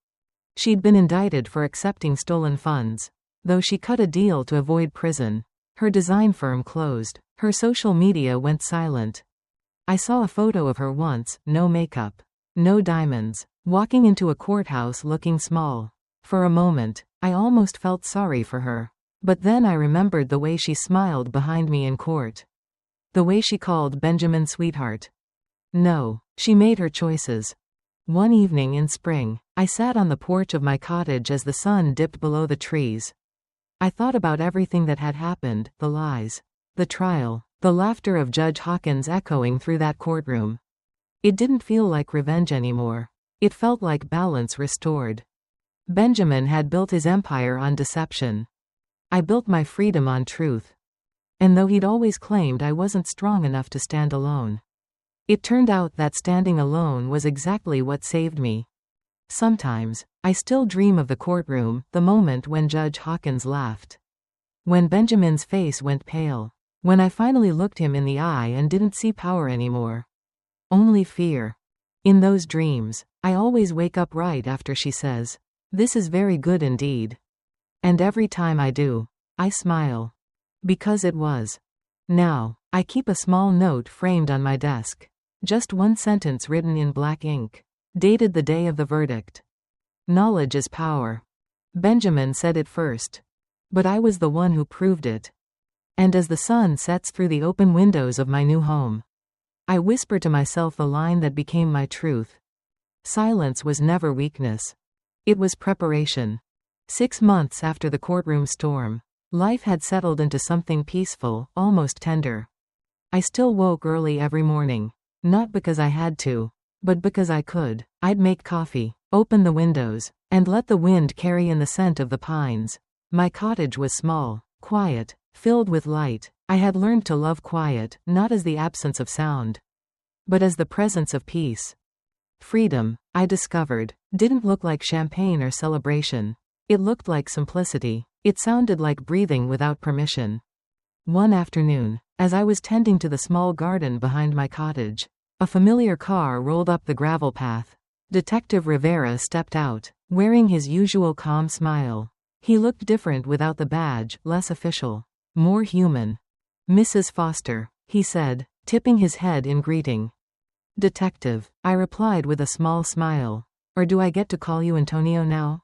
She'd been indicted for accepting stolen funds. Though she cut a deal to avoid prison. Her design firm closed. Her social media went silent. I saw a photo of her once, no makeup. No diamonds. Walking into a courthouse looking small. For a moment, I almost felt sorry for her. But then I remembered the way she smiled behind me in court. The way she called Benjamin sweetheart. No, she made her choices. One evening in spring, I sat on the porch of my cottage as the sun dipped below the trees. I thought about everything that had happened, the lies, the trial, the laughter of Judge Hawkins echoing through that courtroom. It didn't feel like revenge anymore. It felt like balance restored. Benjamin had built his empire on deception. I built my freedom on truth. And though he'd always claimed I wasn't strong enough to stand alone, it turned out that standing alone was exactly what saved me. Sometimes, I still dream of the courtroom, the moment when Judge Hawkins laughed. When Benjamin's face went pale. When I finally looked him in the eye and didn't see power anymore. Only fear. In those dreams, I always wake up right after she says, "This is very good indeed." And every time I do, I smile. Because it was. Now, I keep a small note framed on my desk. Just one sentence written in black ink. Dated the day of the verdict. Knowledge is power. Benjamin said it first. But I was the one who proved it. And as the sun sets through the open windows of my new home, I whisper to myself a line that became my truth. Silence was never weakness. It was preparation. 6 months after the courtroom storm, life had settled into something peaceful, almost tender. I still woke early every morning. Not because I had to, but because I could. I'd make coffee, open the windows, and let the wind carry in the scent of the pines. My cottage was small, quiet, filled with light. I had learned to love quiet, not as the absence of sound, but as the presence of peace. Freedom, I discovered, didn't look like champagne or celebration. It looked like simplicity. It sounded like breathing without permission. One afternoon, as I was tending to the small garden behind my cottage, a familiar car rolled up the gravel path. Detective Rivera stepped out, wearing his usual calm smile. He looked different without the badge, less official, more human. "Mrs. Foster," he said, tipping his head in greeting. "Detective," I replied with a small smile. "Or do I get to call you Antonio now?"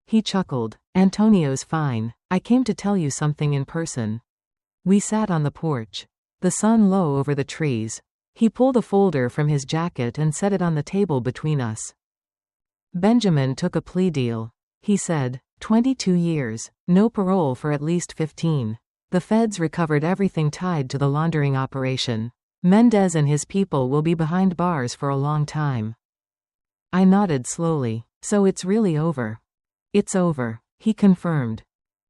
He chuckled. "Antonio's fine. I came to tell you something in person." We sat on the porch. The sun low over the trees. He pulled a folder from his jacket and set it on the table between us. "Benjamin took a plea deal," he said. 22 years. No parole for at least 15. The feds recovered everything tied to the laundering operation. Mendez and his people will be behind bars for a long time." I nodded slowly. "So it's really over?" "It's over," he confirmed.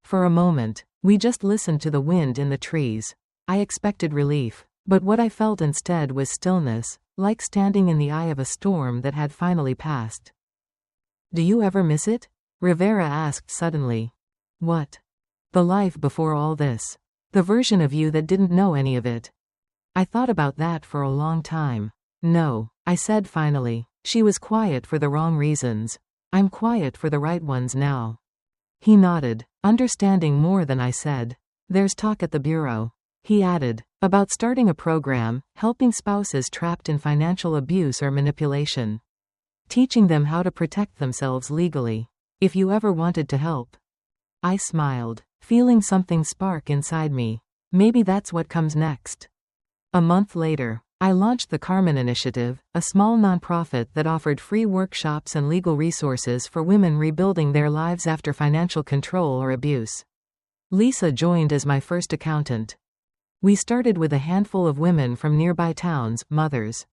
For a moment, we just listened to the wind in the trees. I expected relief, but what I felt instead was stillness, like standing in the eye of a storm that had finally passed. "Do you ever miss it?" Rivera asked suddenly. "What?" "The life before all this. The version of you that didn't know any of it." I thought about that for a long time. No, I said finally. She was quiet for the wrong reasons. I'm quiet for the right ones now. He nodded, understanding more than I said. There's talk at the bureau. He added, about starting a program, helping spouses trapped in financial abuse or manipulation. Teaching them how to protect themselves legally. If you ever wanted to help. I smiled, feeling something spark inside me. Maybe that's what comes next. A month later, I launched the Carmen Initiative, a small nonprofit that offered free workshops and legal resources for women rebuilding their lives after financial control or abuse. Lisa joined as my first accountant. We started with a handful of women from nearby towns, mothers,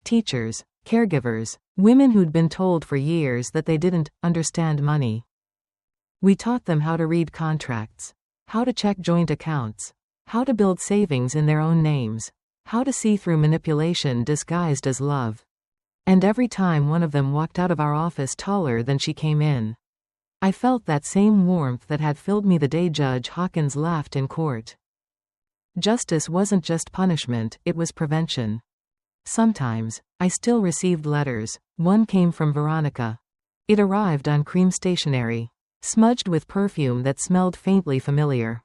teachers, caregivers, women who'd been told for years that they didn't understand money. We taught them how to read contracts, how to check joint accounts, how to build savings in their own names, how to see through manipulation disguised as love. And every time one of them walked out of our office taller than she came in, I felt that same warmth that had filled me the day Judge Hawkins laughed in court. Justice wasn't just punishment, it was prevention. Sometimes, I still received letters. One came from Veronica. It arrived on cream stationery, smudged with perfume that smelled faintly familiar.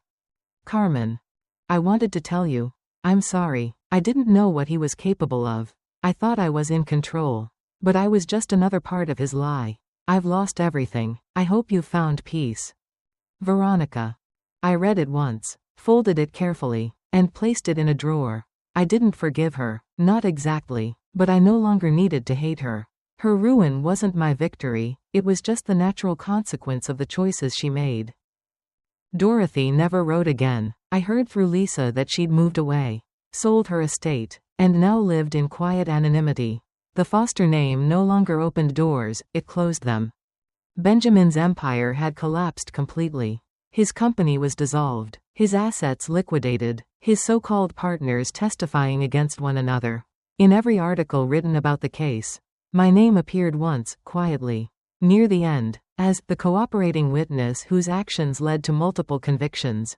Carmen. I wanted to tell you. I'm sorry. I didn't know what he was capable of. I thought I was in control. But I was just another part of his lie. I've lost everything. I hope you've found peace. Veronica. I read it once, folded it carefully, and placed it in a drawer. I didn't forgive her, not exactly, but I no longer needed to hate her. Her ruin wasn't my victory, it was just the natural consequence of the choices she made. Dorothy never wrote again. I heard through Lisa that she'd moved away, sold her estate, and now lived in quiet anonymity. The foster name no longer opened doors, it closed them. Benjamin's empire had collapsed completely. His company was dissolved, his assets liquidated, his so-called partners testifying against one another. In every article written about the case, my name appeared once, quietly, near the end, as the cooperating witness whose actions led to multiple convictions.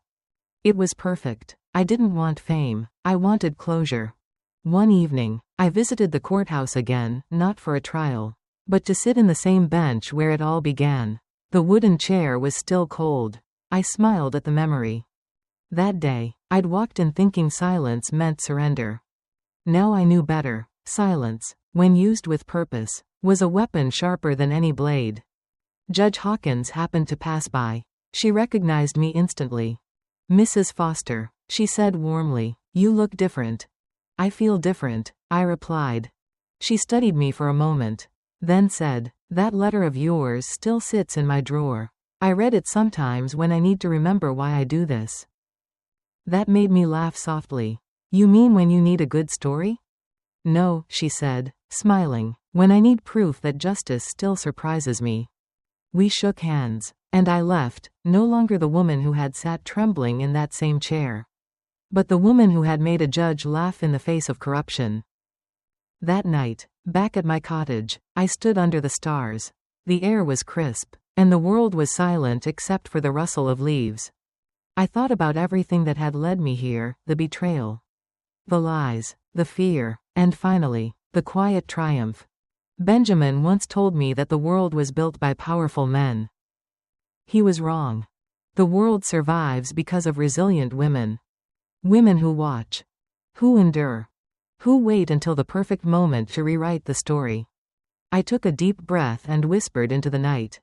It was perfect. I didn't want fame, I wanted closure. One evening, I visited the courthouse again, not for a trial, but to sit in the same bench where it all began. The wooden chair was still cold. I smiled at the memory. That day, I'd walked in thinking silence meant surrender. Now I knew better. Silence, when used with purpose, was a weapon sharper than any blade. Judge Hawkins happened to pass by. She recognized me instantly. Mrs. Foster, she said warmly, you look different. I feel different, I replied. She studied me for a moment, then said, that letter of yours still sits in my drawer. I read it sometimes when I need to remember why I do this. That made me laugh softly. You mean when you need a good story? No, she said, smiling, when I need proof that justice still surprises me. We shook hands, and I left, no longer the woman who had sat trembling in that same chair, but the woman who had made a judge laugh in the face of corruption. That night, back at my cottage, I stood under the stars. The air was crisp, and the world was silent except for the rustle of leaves. I thought about everything that had led me here, the betrayal, the lies, the fear, and finally, the quiet triumph. Benjamin once told me that the world was built by powerful men. He was wrong. The world survives because of resilient women. Women who watch, who endure, who wait until the perfect moment to rewrite the story. I took a deep breath and whispered into the night.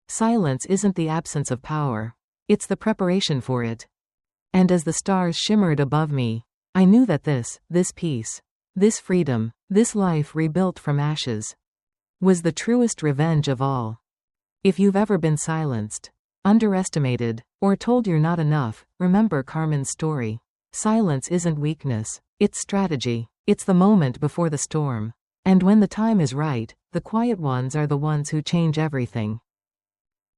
Silence isn't the absence of power. It's the preparation for it. And as the stars shimmered above me, I knew that this peace, this freedom, this life rebuilt from ashes, was the truest revenge of all. If you've ever been silenced, underestimated, or told you're not enough, remember Carmen's story. Silence isn't weakness, it's strategy. It's the moment before the storm. And when the time is right, the quiet ones are the ones who change everything.